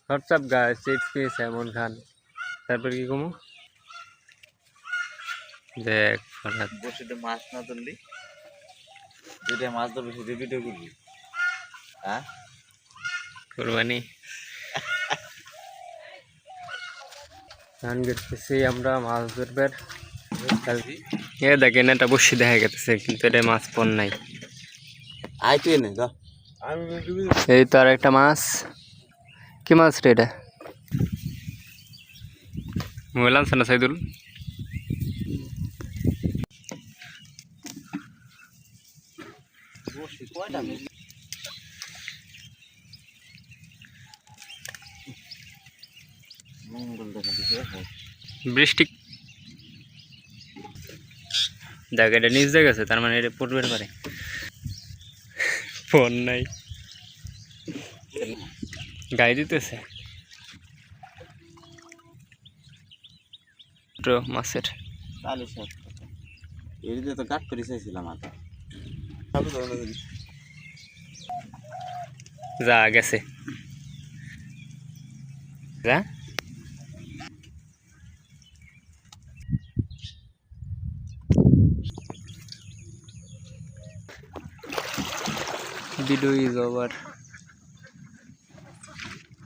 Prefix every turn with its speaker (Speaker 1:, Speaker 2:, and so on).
Speaker 1: WhatsApp guys, it's me Saimon Khan. তারপর কি কমু দেখ ফরহাদ
Speaker 2: বসে মাছ না ধরলি যেটা মাছ ধরবে সেটা ভিডিও করবি। হ্যাঁ
Speaker 1: কুরবানি ধান গেতেছি আমরা মাছ ধরবার। এ দেখেন একটা বসি দেখা গেছে কিন্তু এটা মাছ পন নাই।
Speaker 2: আয় তুই নে যা।
Speaker 1: এই তো আর একটা মাছ। কি মাছ রে এটা? মোবাইল আনছে না সাইদুল? বৃষ্টি দেখ এটা নিচ দিয়ে গেছে, তার মানে এটা পড়বে পারে। ফোন নাই, গায়ে দিতেছে মাছের।
Speaker 2: এদিকে তো কাট করে চাইছিলাম আর
Speaker 1: যা গেছে যা। Video is over.